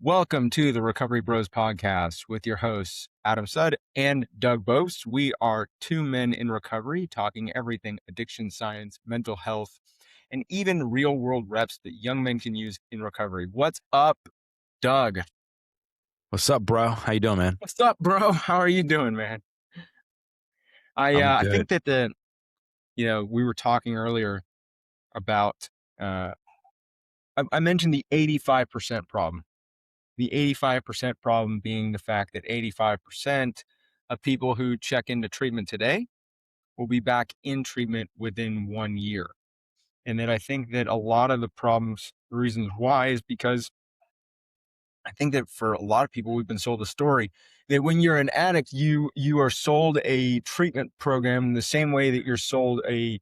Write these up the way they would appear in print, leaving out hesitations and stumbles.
Welcome to the Recovery Bros podcast with your hosts, Adam Sudd and Doug Bopst. We are two men in recovery talking everything addiction science, mental health, and even real world reps that young men can use in recovery. What's up, Doug? What's up, bro? How you doing, man? What's up, bro? How are you doing, man? I Good. think that we were talking earlier about, I mentioned the 85% problem. The 85% problem being the fact that 85% of people who check into treatment today will be back in treatment within 1 year. And then I think that a lot of the reasons why is because I think that for a lot of people, we've been sold a story that when you're an addict, you are sold a treatment program the same way that you're sold a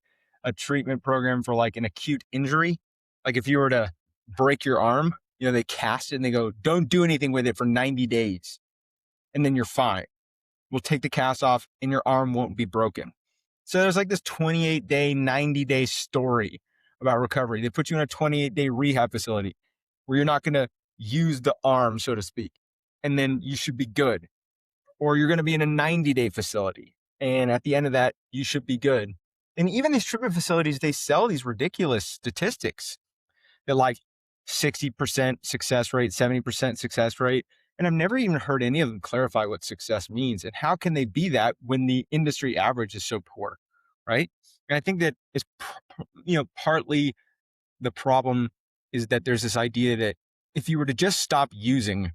treatment program for like an acute injury. Like if you were to break your arm, they cast it and they go, don't do anything with it for 90 days. And then you're fine. We'll take the cast off and your arm won't be broken. So there's like this 28-day, 90-day story about recovery. They put you in a 28-day rehab facility where you're not going to use the arm, so to speak, and then you should be good. Or you're going to be in a 90-day facility, and at the end of that, you should be good. And even these treatment facilities, they sell these ridiculous statistics. They're like 60% success rate, 70% success rate. And I've never even heard any of them clarify what success means. And how can they be that when the industry average is so poor, right? And I think that it's, partly the problem is that there's this idea that if you were to just stop using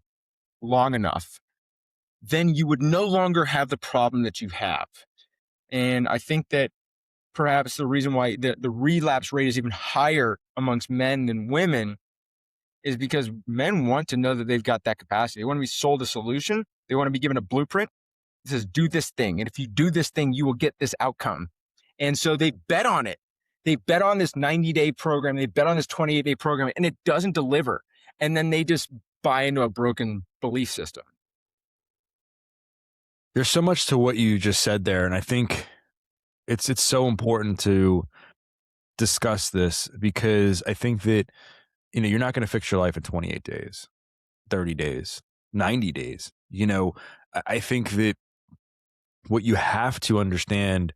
long enough, then you would no longer have the problem that you have. And I think that perhaps the reason why the relapse rate is even higher amongst men than women is because men want to know that they've got that capacity. They want to be sold a solution. They want to be given a blueprint. It says, do this thing. And if you do this thing, you will get this outcome. And so they bet on it. They bet on this 90-day program. They bet on this 28-day program, and it doesn't deliver. And then they just buy into a broken belief system. There's so much to what you just said there, and I think it's so important to discuss this because I think that you're not going to fix your life in 28 days, 30 days, 90 days. I think that what you have to understand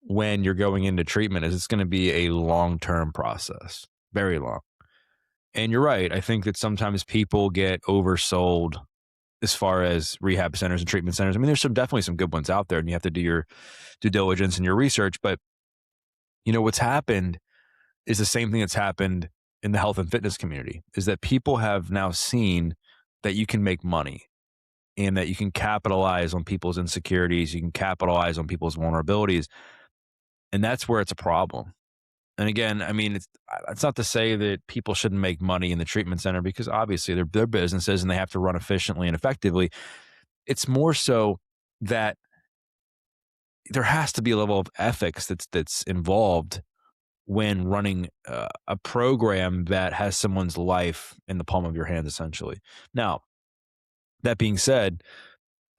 when you're going into treatment is it's going to be a long-term process, very long. And you're right. I think that sometimes people get oversold as far as rehab centers and treatment centers. I mean, there's definitely some good ones out there, and you have to do your due diligence and your research. But what's happened is the same thing that's happened in the health and fitness community, is that people have now seen that you can make money and that you can capitalize on people's insecurities. You can capitalize on people's vulnerabilities. And that's where it's a problem. And again, I mean, it's not to say that people shouldn't make money in the treatment center, because obviously they're businesses and they have to run efficiently and effectively. It's more so that there has to be a level of ethics that's involved when running a program that has someone's life in the palm of your hands, essentially. Now, that being said,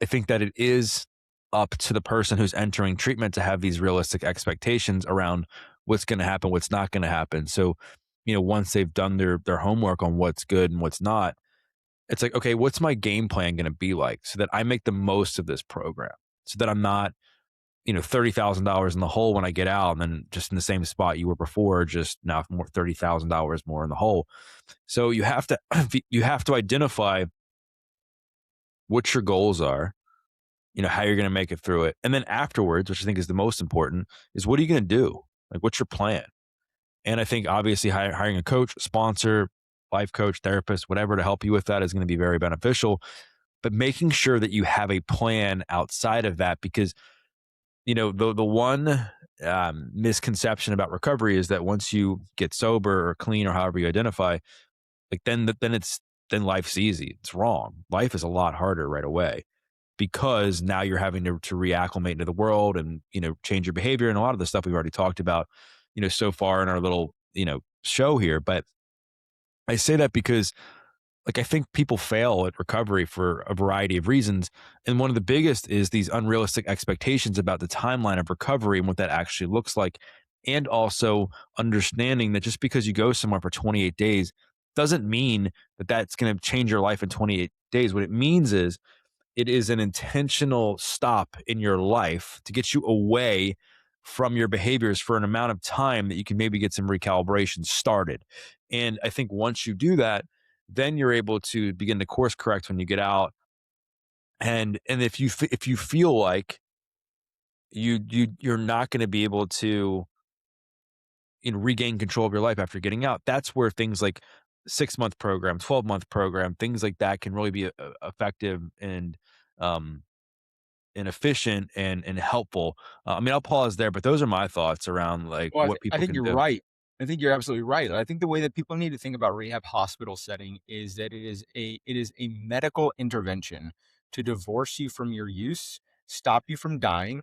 I think that it is up to the person who's entering treatment to have these realistic expectations around what's going to happen, what's not going to happen. So, once they've done their homework on what's good and what's not, it's like, okay, what's my game plan going to be like so that I make the most of this program, so that I'm not, $30,000 in the hole when I get out and then just in the same spot you were before, just now more $30,000 more in the hole. So you have to identify what your goals are, how you're going to make it through it. And then afterwards, which I think is the most important, is what are you going to do? Like, what's your plan? And I think obviously hiring a coach, sponsor, life coach, therapist, whatever to help you with that is going to be very beneficial. But making sure that you have a plan outside of that, because, the one misconception about recovery is that once you get sober or clean or however you identify, like then life's easy. It's wrong. Life is a lot harder right away, because now you're having to reacclimate into the world and, change your behavior and a lot of the stuff we've already talked about, so far in our little, show here. But I say that because I think people fail at recovery for a variety of reasons. And one of the biggest is these unrealistic expectations about the timeline of recovery and what that actually looks like. And also understanding that just because you go somewhere for 28 days doesn't mean that that's going to change your life in 28 days. What it means is it is an intentional stop in your life to get you away from your behaviors for an amount of time that you can maybe get some recalibration started. And I think once you do that, then you're able to begin to course correct when you get out. And if you feel like you're not going to be able to regain control of your life after getting out, that's where things like 6-month program, 12-month program, things like that can really be effective um and efficient and helpful. I mean, I'll pause there, but those are my thoughts around like Well, what I people think can you're do. right. I think you're absolutely right. I think the way that people need to think about rehab hospital setting is that it is a medical intervention to divorce you from your use, stop you from dying,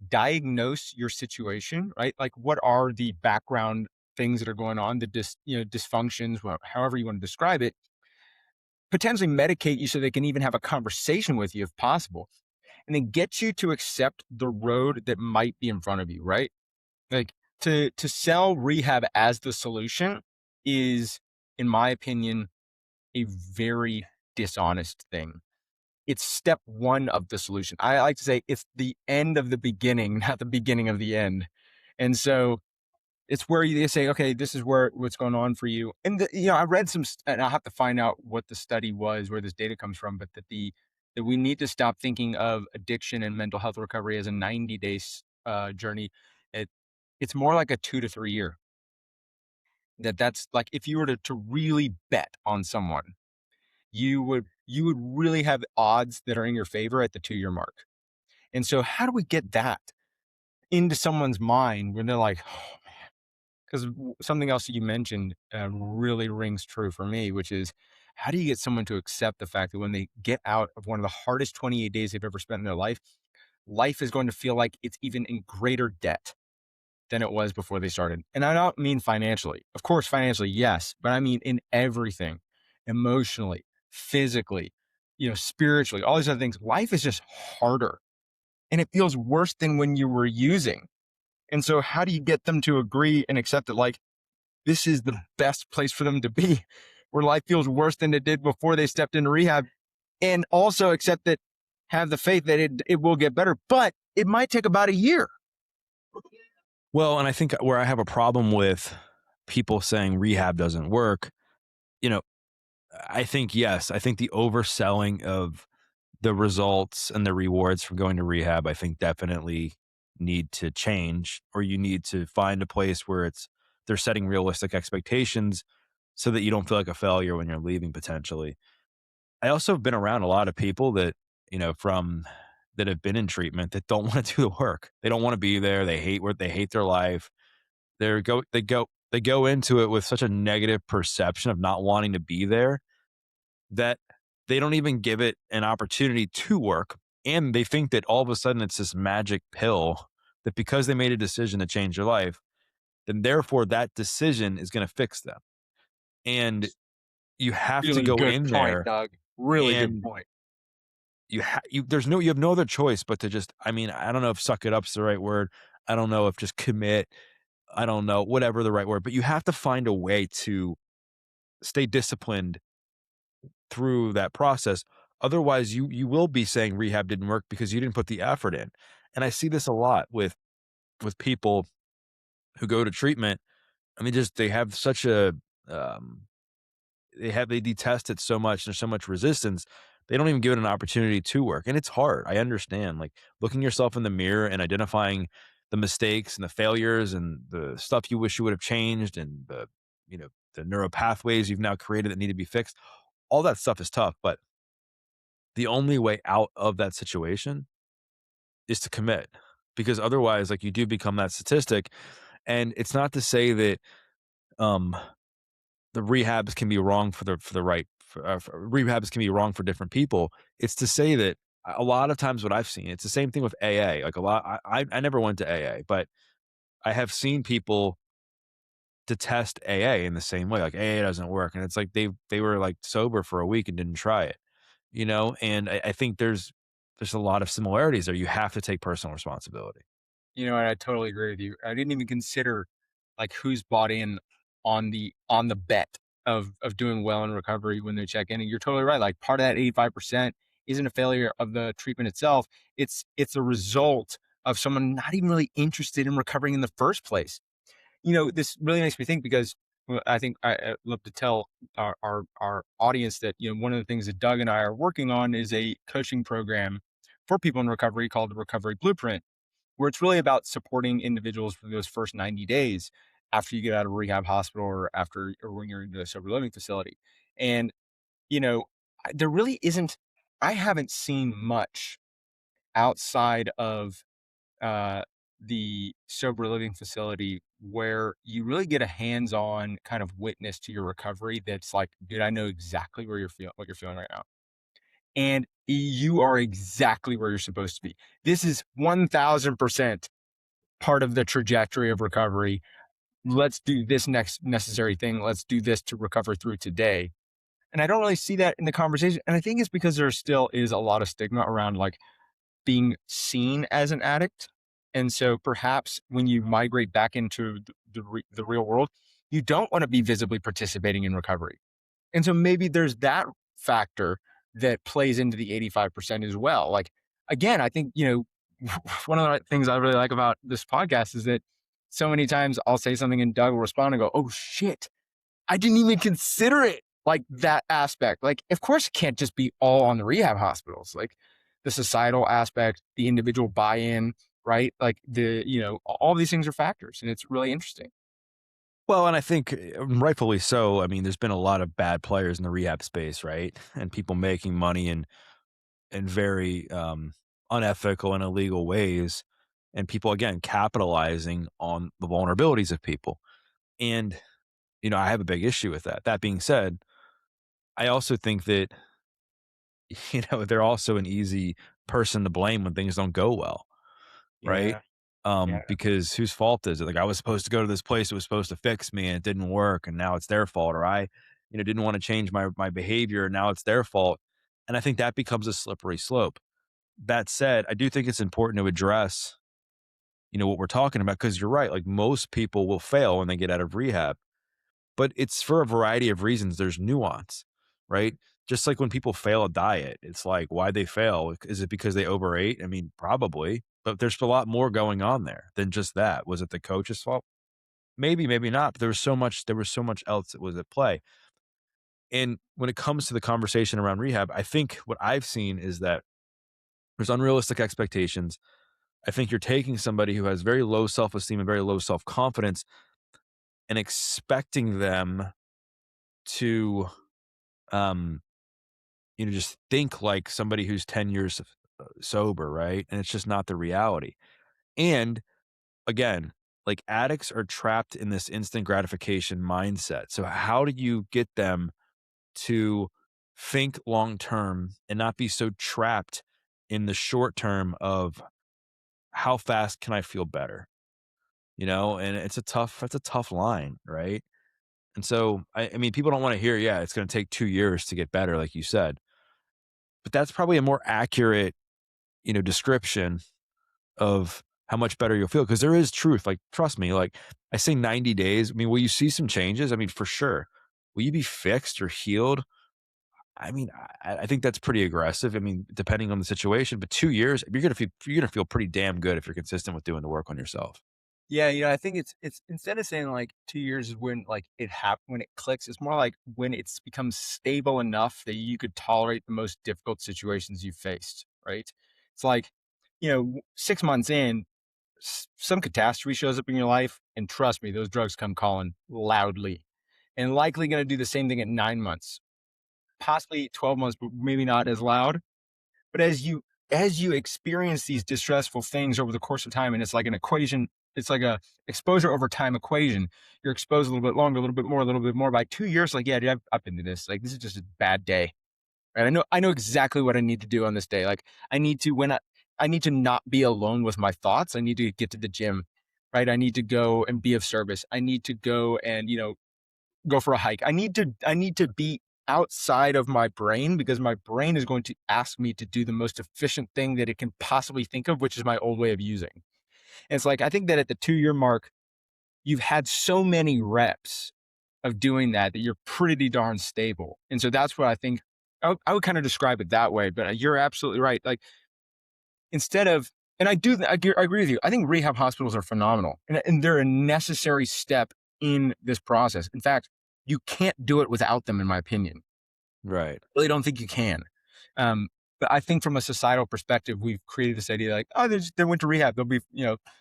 diagnose your situation, right? Like what are the background things that are going on, the dysfunctions, however you want to describe it, potentially medicate you so they can even have a conversation with you if possible, and then get you to accept the road that might be in front of you, right? Like to sell rehab as the solution is, in my opinion, a very dishonest thing. It's step one of the solution. I like to say it's the end of the beginning, not the beginning of the end. And so it's where you say, okay, this is what's going on for you. And I read and I'll have to find out what the study was, where this data comes from, but that we need to stop thinking of addiction and mental health recovery as a 90 day journey. It, it's more like a 2 to 3 year. That's like if you were to really bet on someone, you would really have odds that are in your favor at the 2 year mark. And so, how do we get that into someone's mind when they're like, oh, because something else that you mentioned really rings true for me, which is how do you get someone to accept the fact that when they get out of one of the hardest 28 days they've ever spent in their life, life is going to feel like it's even in greater debt than it was before they started. And I don't mean financially. Of course, financially, yes, but I mean in everything, emotionally, physically, spiritually, all these other things. Life is just harder and it feels worse than when you were using. And so, how do you get them to agree and accept that, like, this is the best place for them to be, where life feels worse than it did before they stepped into rehab, and also accept that, have the faith that it will get better, but it might take about a year. Well, and I think where I have a problem with people saying rehab doesn't work, you know, I think yes, I think the overselling of the results and the rewards from going to rehab, I think definitely need to change, or you need to find a place where they're setting realistic expectations so that you don't feel like a failure when you're leaving potentially. I also have been around a lot of people that, from that have been in treatment that don't want to do the work. They don't want to be there. They hate their life. They go into it with such a negative perception of not wanting to be there that they don't even give it an opportunity to work. And they think that all of a sudden it's this magic pill that because they made a decision to change their life, then therefore that decision is going to fix them. And you have to Really go good in point, there Doug. Really good and point. you have no other choice but to just, I mean, I don't know if suck it up's the right word. I don't know if just commit. I don't know, whatever the right word, but you have to find a way to stay disciplined through that process. Otherwise, you will be saying rehab didn't work because you didn't put the effort in. And I see this a lot with people who go to treatment and they have such a um they detest it so much. There's so much resistance. They don't even give it an opportunity to work. And it's hard. I understand. Like looking yourself in the mirror and identifying the mistakes and the failures and the stuff you wish you would have changed and the neural pathways you've now created that need to be fixed. All that stuff is tough, but the only way out of that situation is to commit, because otherwise, like, you do become that statistic. And it's not to say that um the rehabs can be wrong for the right rehabs can be wrong for different people. It's to say that a lot of times what I've seen, it's the same thing with AA. Like a lot, I never went to AA, but I have seen people detest AA in the same way. Like AA doesn't work, and it's like they were like sober for a week and didn't try it, And I think there's a lot of similarities there. You have to take personal responsibility. And I totally agree with you. I didn't even consider like who's bought in on the bet. of doing well in recovery when they check in. And you're totally right. Like part of that 85% isn't a failure of the treatment itself. It's a result of someone not even really interested in recovering in the first place. This really makes me think because I think I love to tell our audience that one of the things that Doug and I are working on is a coaching program for people in recovery called the Recovery Blueprint, where it's really about supporting individuals for those first 90 days after you get out of a rehab hospital or after or when you're in the sober living facility. And you know, there really isn't. I haven't seen much outside of uh, the sober living facility where you really get a hands-on kind of witness to your recovery that's like, dude, I know exactly where you're feeling what you're feeling right now. And you are exactly where you're supposed to be. This is 1000% part of the trajectory of recovery. Let's do this next necessary thing. Let's do this to recover through today. And I don't really see that in the conversation. And I think it's because there still is a lot of stigma around like being seen as an addict. And so perhaps when you migrate back into the real world, you don't want to be visibly participating in recovery. And so maybe there's that factor that plays into the 85% as well. Like, again, I think, one of the things I really like about this podcast is that so many times I'll say something and Doug will respond and go, oh shit, I didn't even consider it like that aspect. Like, of course, it can't just be all on the rehab hospitals. Like the societal aspect, the individual buy-in, right? Like all these things are factors, and it's really interesting. Well, and I think rightfully so. I mean, there's been a lot of bad players in the rehab space, right? And people making money in very unethical and illegal ways, and people again capitalizing on the vulnerabilities of people. And I have a big issue with that. That being said, I also think that they're also an easy person to blame when things don't go well, right? Yeah, yeah, Because whose fault is it? Like I was supposed to go to this place, it was supposed to fix me and it didn't work and now it's their fault. Or I, didn't want to change my behavior and now it's their fault. And I think that becomes a slippery slope. That said, I do think it's important to address, what we're talking about because you're right. Like most people will fail when they get out of rehab, but it's for a variety of reasons. There's nuance, right? Just like when people fail a diet, it's like why they fail. Is it because they overate? I mean, probably, but there's a lot more going on there than just that. Was it the coach's fault? Maybe, maybe not. But there was so much else that was at play. And when it comes to the conversation around rehab, I think what I've seen is that there's unrealistic expectations. I think you're taking somebody who has very low self esteem and very low self confidence and expecting them to, um, just think like somebody who's 10 years sober, right? And it's just not the reality. And again, like addicts are trapped in this instant gratification mindset. So, how do you get them to think long term and not be so trapped in the short term of how fast can I feel better? And it's a tough line, right? And so, I mean, people don't want to hear, yeah, it's going to take 2 years to get better, like you said, but that's probably a more accurate, description of how much better you'll feel because there is truth. Like, trust me, like I say 90 days. I mean, will you see some changes? I mean, for sure. Will you be fixed or healed? I mean, I think that's pretty aggressive. I mean, depending on the situation, but 2 years, you're gonna feel pretty damn good if you're consistent with doing the work on yourself. yeah. I think it's instead of saying like 2 years is when like when it clicks. It's more like when it's become stable enough that you could tolerate the most difficult situations you faced. Right? It's like 6 months in, some catastrophe shows up in your life, and trust me, those drugs come calling loudly, and likely going to do the same thing at 9 months, possibly 12 months, but maybe not as loud. But as you experience these distressful things over the course of time, and it's like an equation, it's like a exposure over time equation. You're exposed a little bit longer, a little bit more, a little bit more. By 2 years, like, yeah, dude, I've been to this. Like, this is just a bad day. Right? I know exactly what I need to do on this day. Like, I need to not be alone with my thoughts. I need to get to the gym, right? I need to go and be of service. I need to go and go for a hike. I need to be outside of my brain because my brain is going to ask me to do the most efficient thing that it can possibly think of, which is my old way of using. And it's like I think that at the 2 year mark, you've had so many reps of doing that, that you're pretty darn stable. And so that's what I think I would kind of describe it that way. But you're absolutely right. Like instead of, and I agree with you. I think rehab hospitals are phenomenal, and they're a necessary step in this process. In fact, you can't do it without them, in my opinion. Right. Really don't think you can. Um, but I think from a societal perspective, we've created this idea like, oh, they went to rehab, they'll be,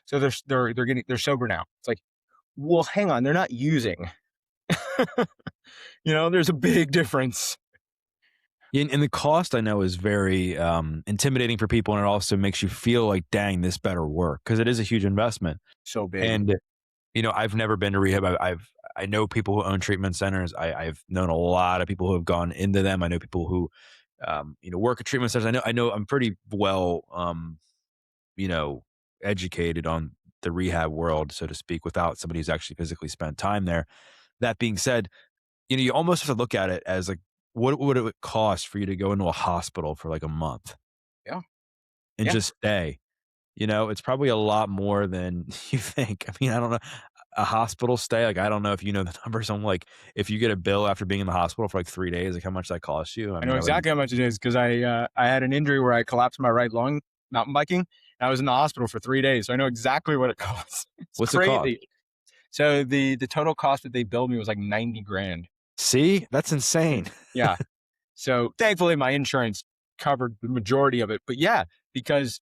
so they're sober now. It's like, well, hang on, they're not using. There's a big difference. And the cost I know is very intimidating for people, and it also makes you feel like, dang, this better work because it is a huge investment. So big. And I've never been to rehab. I know people who own treatment centers. I've known a lot of people who have gone into them. I know people who work at treatment centers. I know I'm pretty well you know educated on the rehab world, so to speak, without somebody who's actually physically spent time there. That being said, you almost have to look at it as like, what would it cost for you to go into a hospital for like a month Yeah. and Yeah. just stay? It's probably a lot more than you think. I mean, I don't know. A hospital stay, like, I don't know if you know the numbers on, like, if you get a bill after being in the hospital for, like, 3 days, like, how much that costs you. I I mean, know I would. exactly how much it is because I had an injury where I collapsed my right lung mountain biking. And I was in the hospital for 3 days, so I know exactly what it costs. It's What's it cost? crazy. So the total cost that they billed me was like 90 grand. See? That's insane. Yeah. So thankfully, my insurance covered the majority of it. But yeah, because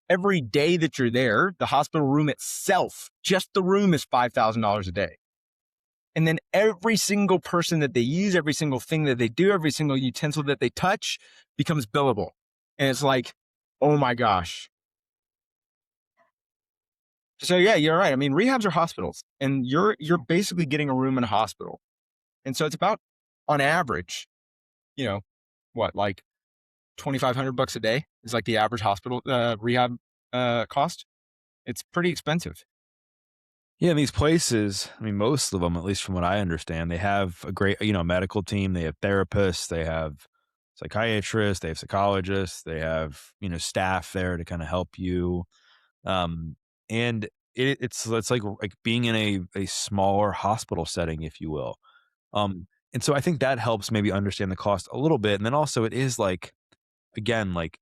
every day that you're there, the hospital room itself, just the room is $5,000 a day. And then every single person that they use, every single thing that they do, every single utensil that they touch becomes billable. And it's like, oh my gosh. So yeah, you're right. I mean, rehabs are hospitals, and you're basically getting a room in a hospital. And so it's about, on average, you know, what, like 2,500 bucks a day is like the average hospital rehab cost. It's pretty expensive. Yeah, and these places, I mean, most of them, at least from what I understand, they have a great, medical team. They have therapists, they have psychiatrists, they have psychologists, they have, staff there to kinda help you. Um, and it's like being in a smaller hospital setting, if you will. And so I think that helps maybe understand the cost a little bit. And then also it is like, again, like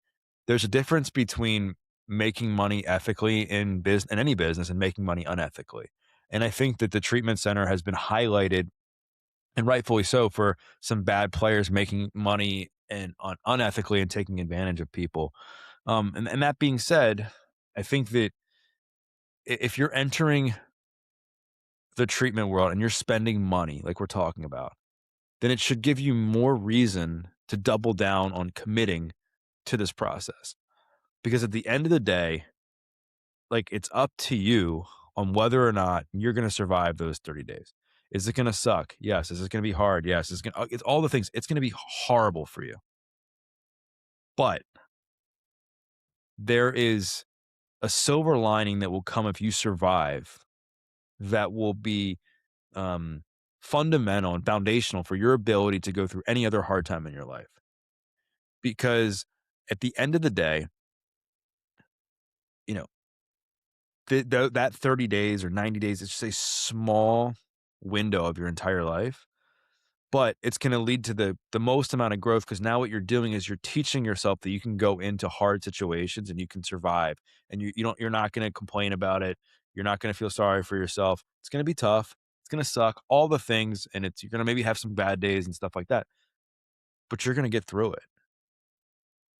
there's a difference between making money ethically in any business and making money unethically. And I think that the treatment center has been highlighted, and rightfully so, for some bad players making money and unethically and taking advantage of people. And that being said, I think that if you're entering the treatment world and you're spending money like we're talking about, then it should give you more reason to double down on committing to this process. Because at the end of the day, like, it's up to you on whether or not you're going to survive those 30 days. Is it going to suck? Yes. Is it going to be hard? Yes. It's all the things. It's going to be horrible for you. But there is a silver lining that will come if you survive, that will be um, fundamental and foundational for your ability to go through any other hard time in your life. Because at the end of the day, you know, that 30 days or 90 days is just a small window of your entire life, but it's going to lead to the most amount of growth, because now what you're doing is you're teaching yourself that you can go into hard situations and you can survive, and you're not going to complain about it. You're not going to feel sorry for yourself. It's going to be tough. It's going to suck, all the things. And you're going to maybe have some bad days and stuff like that, but you're going to get through it.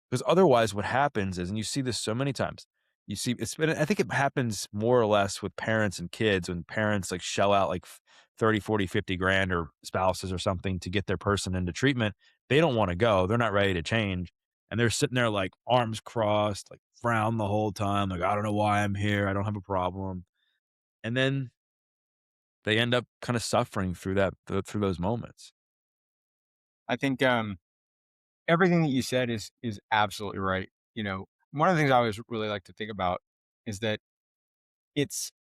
Because otherwise, what happens is, and you see this so many times, you see I think it happens more or less with parents and kids, when parents like shell out like 30, 40, 50 grand, or spouses or something, to get their person into treatment. They don't want to go. They're not ready to change. And they're sitting there like arms crossed, like frown the whole time. Like, I don't know why I'm here. I don't have a problem. And then they end up kind of suffering through through those moments. I think everything that you said is absolutely right. One of the things I always really like to think about is that it's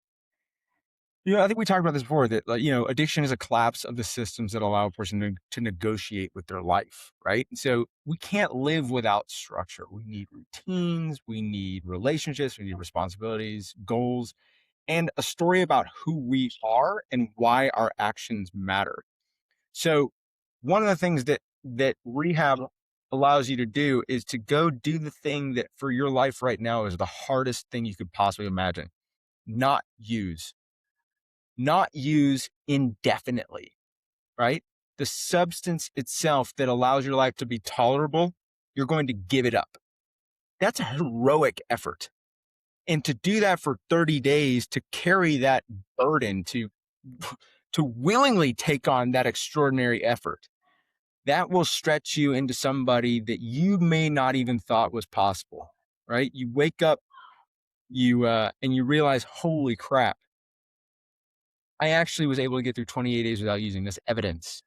I think we talked about this before, that like, addiction is a collapse of the systems that allow a person to negotiate with their life, right? And so we can't live without structure. We need routines, we need relationships, we need responsibilities, goals, and a story about who we are and why our actions matter. So one of the things that rehab allows you to do is to go do the thing that for your life right now is the hardest thing you could possibly imagine. Not use. Not use indefinitely, right? The substance itself that allows your life to be tolerable, you're going to give it up. That's a heroic effort. And to do that for 30 days, to carry that burden, to willingly take on that extraordinary effort, that will stretch you into somebody that you may not even thought was possible, right? You wake up, and you realize, holy crap, I actually was able to get through 28 days without using this evidence.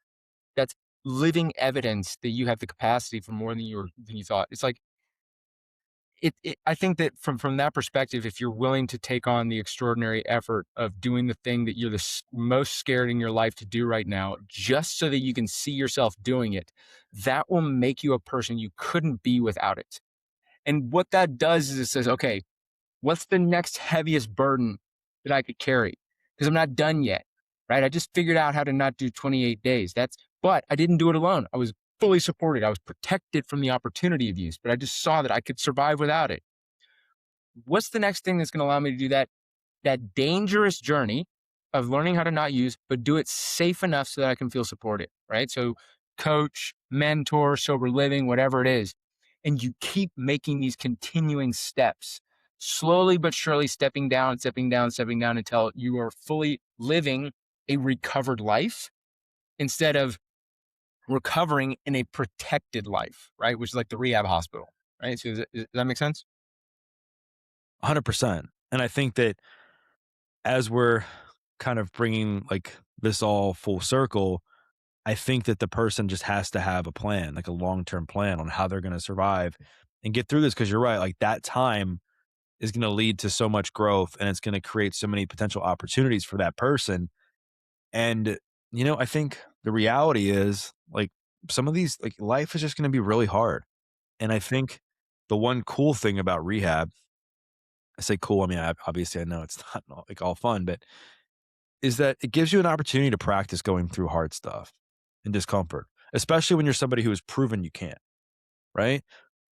That's living evidence that you have the capacity for more than you thought. It's like I think that from that perspective, if you're willing to take on the extraordinary effort of doing the thing that you're most scared in your life to do right now, just so that you can see yourself doing it, that will make you a person you couldn't be without it. And what that does is it says, okay, what's the next heaviest burden that I could carry? Because I'm not done yet, right? I just figured out how to not do 28 days. But I didn't do it alone. I was fully supported. I was protected from the opportunity of use, but I just saw that I could survive without it. What's the next thing that's going to allow me to do that dangerous journey of learning how to not use, but do it safe enough so that I can feel supported, right? So coach, mentor, sober living, whatever it is. And you keep making these continuing steps, slowly but surely stepping down, stepping down, stepping down until you are fully living a recovered life instead of recovering in a protected life, right? Which is like the rehab hospital, right? So does that make sense? 100%. And I think that as we're kind of bringing like this all full circle, I think that the person just has to have a plan, like a long-term plan on how they're going to survive and get through this. Cause you're right. Like that time is going to lead to so much growth and it's going to create so many potential opportunities for that person. And, I think the reality is like some of these, like life is just going to be really hard. And I think the one cool thing about rehab, I say cool, I mean, obviously I know it's not like all fun, but is that it gives you an opportunity to practice going through hard stuff and discomfort, especially when you're somebody who has proven you can't, right?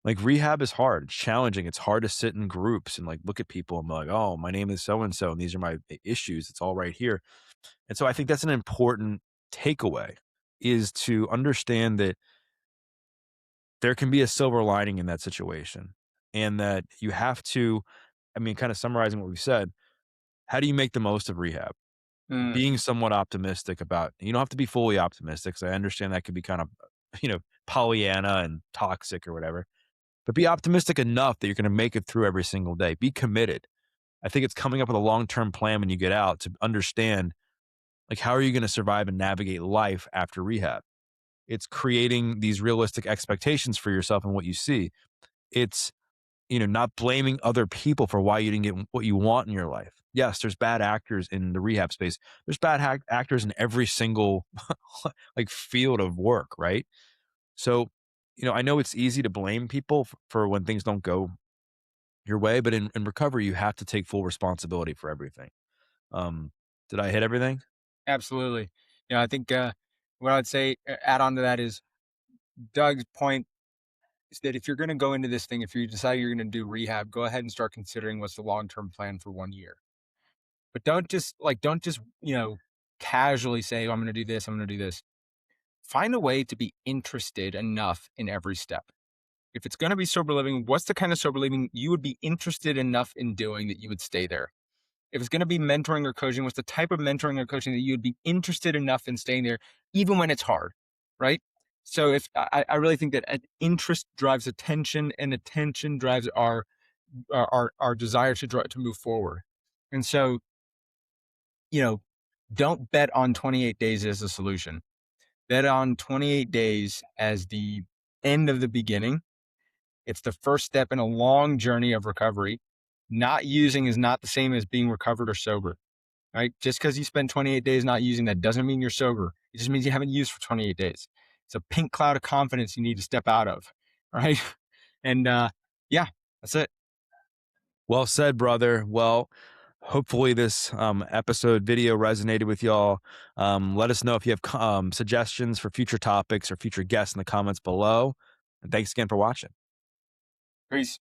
Like rehab is hard, it's challenging, it's hard to sit in groups and like look at people and be like, oh, my name is so and so, and these are my issues. It's all right here. And so I think that's an important takeaway is to understand that there can be a silver lining in that situation and that you have to, I mean, kind of summarizing what we said, how do you make the most of rehab? Mm, Being somewhat optimistic about you don't have to be fully optimistic, because I understand that could be kind of, Pollyanna and toxic or whatever, but be optimistic enough that you're gonna make it through every single day. Be committed. I think it's coming up with a long-term plan when you get out to understand, like, how are you gonna survive and navigate life after rehab? It's creating these realistic expectations for yourself and what you see. It's not blaming other people for why you didn't get what you want in your life. Yes, there's bad actors in the rehab space. There's bad actors in every single like field of work, right? So, I know it's easy to blame people for when things don't go your way, but in recovery, you have to take full responsibility for everything. Um, did I hit everything? absolutely. I think what I'd say, add on to that is Doug's point is that if you're going to go into this thing, if you decide you're going to do rehab, go ahead and start considering what's the long term plan for 1 year. But don't just casually say, oh, I'm going to do this, I'm going to do this. Find a way to be interested enough in every step. If it's going to be sober living, what's the kind of sober living you would be interested enough in doing that you would stay there? If it's going to be mentoring or coaching, what's the type of mentoring or coaching that you would be interested enough in staying there, even when it's hard, right? So if I really think that interest drives attention, and attention drives our desire to move forward. And so, you know, don't bet on 28 days as a solution. Bet on 28 days as the end of the beginning. It's the first step in a long journey of recovery. Not using is not the same as being recovered or sober, right? Just because you spend 28 days not using, that doesn't mean you're sober. It just means you haven't used for 28 days. It's a pink cloud of confidence you need to step out of, right? And yeah, that's it. Well said, brother. Well, hopefully this episode video resonated with y'all. Let us know if you have suggestions for future topics or future guests in the comments below. And thanks again for watching. Peace.